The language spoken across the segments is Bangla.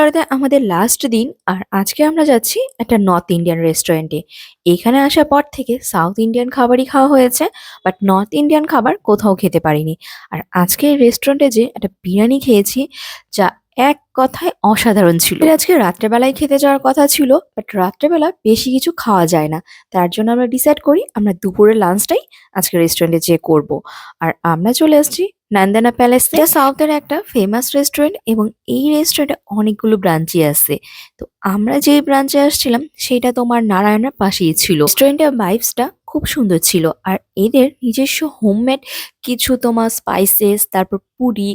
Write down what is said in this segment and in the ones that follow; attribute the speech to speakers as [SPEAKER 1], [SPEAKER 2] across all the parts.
[SPEAKER 1] বেঙ্গালুরুতে আমাদের লাস্ট দিন আর আজকে আমরা যাচ্ছি একটা নর্থ ইন্ডিয়ান রেস্টুরেন্টে। এখানে আসার পর থেকে সাউথ ইন্ডিয়ান খাবারই খাওয়া হয়েছে, বাট নর্থ ইন্ডিয়ান খাবার কোথাও খেতে পারিনি। আর আজকে এই রেস্টুরেন্টে যে একটা বিরিয়ানি খেয়েছি, যা এক কথায় অসাধারণ ছিল। এর আজকে রাত্রেবেলায় খেতে যাওয়ার কথা ছিল, বাট রাত্রেবেলা বেশি কিছু খাওয়া যায় না। তার জন্য আমরা ডিসাইড করি আমরা দুপুরের লাঞ্চটাই আজকে রেস্টুরেন্টে যেয়ে করব। আর আমরা চলে এসেছি নন্দনা প্যালেস, এটা সাউথের একটা ফেমাস রেস্টুরেন্ট এবং এই রেস্টুরেন্টে অনেকগুলো ব্রাঞ্চই আছে। তো আমরা যে ব্রাঞ্চে আসছিলাম সেটা তোমার নারায়ণের পাশেই ছিল। রেস্টুরেন্টের ভাইবসটা খুব সুন্দর ছিল আর এদের নিজস্ব হোমমেড কিছু তোমার স্পাইসেস, তারপর পুরি,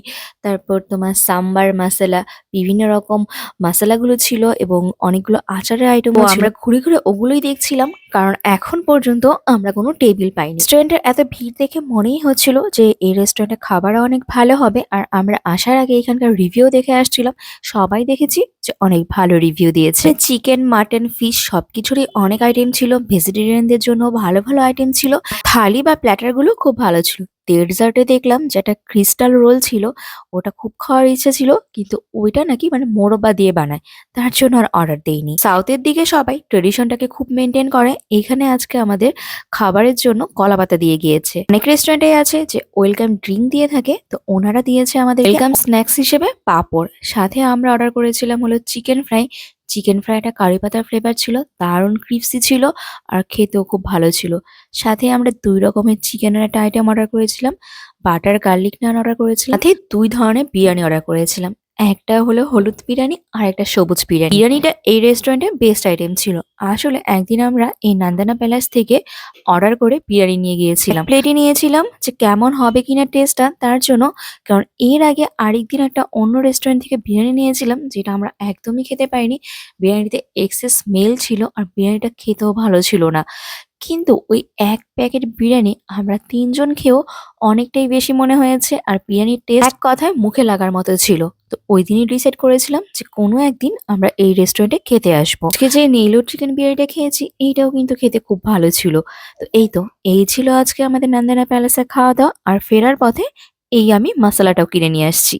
[SPEAKER 1] তারপর তোমার সাম্বার মশলা, বিভিন্ন রকম মশলাগুলো ছিল এবং অনেকগুলো আচারের আইটেমও ছিল। আমরা ঘুরে ঘুরে ওগুলোই দেখছিলাম, কারণ এখন পর্যন্ত আমরা কোনো টেবিল পাইনি। রেস্টুরেন্টের এত ভিড় দেখে মনেই হচ্ছিল যে এই রেস্টুরেন্টের খাবারও অনেক ভালো হবে। আর আমরা আসার আগে এখানকার রিভিউ দেখে আসছিলাম, সবাই দেখেছি যে অনেক ভালো রিভিউ দিয়েছে। চিকেন, মাটন, ফিশ সবকিছুরই অনেক আইটেম ছিল। ভেজিটেরিয়ানদের জন্য ভালো ভালো আইটেম ছিল। থালি বা প্ল্যাটার গুলো খুব ভালো ছিল। ডেজার্টে দেখলাম যেটা ক্রিস্টাল রোল ছিল, ওটা খুব খাওয়ার ইচ্ছা ছিল, কিন্তু ওইটা নাকি মানে মোরব্বা দিয়ে বানায়, তার জন্য আর অর্ডার দেইনি। সাউথের দিকে সবাই ট্রেডিশনটাকে খুব মেনটেন করে। এখানে আজকে আমাদের খাবারের জন্য কলাপাতা দিয়ে গিয়েছে। অনেক রেস্টুরেন্টে আছে যে ওয়েলকাম ড্রিঙ্ক দিয়ে থাকে, তো ওনারা দিয়েছে আমাদের ওয়েলকাম স্ন্যাক্স হিসেবে পাঁপড়। সাথে আমরা অর্ডার করেছিলাম হলো চিকেন ফ্রাই। চিকেন ফ্রাইটা কারি পাতার ফ্লেভার ছিল, দারুণ ক্রিপসি ছিল আর খেতেও খুব ভালো ছিল। সাথে আমরা ২ রকমের চিকেনের একটা আইটেম অর্ডার করেছিলাম, বাটার গার্লিক নান অর্ডার করেছিলাম, সাথে ২ ধরনের বিরিয়ানি অর্ডার করেছিলাম। একটা হলো হলুদ বিরিয়ানি আর একটা সবুজ বিরিয়ানি। বিরিয়ানিটা এই রেস্টুরেন্টের বেস্ট আইটেম ছিল। আসলে একদিন আমরা এই নন্দনা প্যালেস থেকে অর্ডার করে বিরিয়ানি নিয়ে গিয়েছিলাম। প্লেটে নিয়েছিলাম যে কেমন হবে কিনা টেস্টটা, তার জন্য। কারণ এর আগে আরেকদিন একটা অন্য রেস্টুরেন্ট থেকে বিরিয়ানি নিয়েছিলাম, যেটা আমরা একদমই খেতে পাইনি। বিরিয়ানিতে এক্সেস স্মেল ছিল আর বিরিয়ানিটা খেতেও ভালো ছিল না। কিন্তু ওই এক প্যাকেট বিরিয়ানি আমরা ৩ জন খেয়েও অনেকটাই বেশি মনে হয়েছে আর বিরিয়ানির টেস্ট এক কথায় মুখে লাগার মতো ছিল। তো ওই দিনই ডিসাইড করেছিলাম যে কোনো একদিন আমরা এই রেস্টুরেন্টে খেতে আসবো। আজকে যে নেইলো চিকেন বিরিয়ানিটা খেয়েছি এইটাও কিন্তু খেতে খুব ভালো ছিল। তো এই ছিল আজকে আমাদের নন্দনা প্যালেসের খাওয়া দাওয়া। আর ফেরার পথে এই আমি মশলাটাও কিনে নিয়ে আসছি।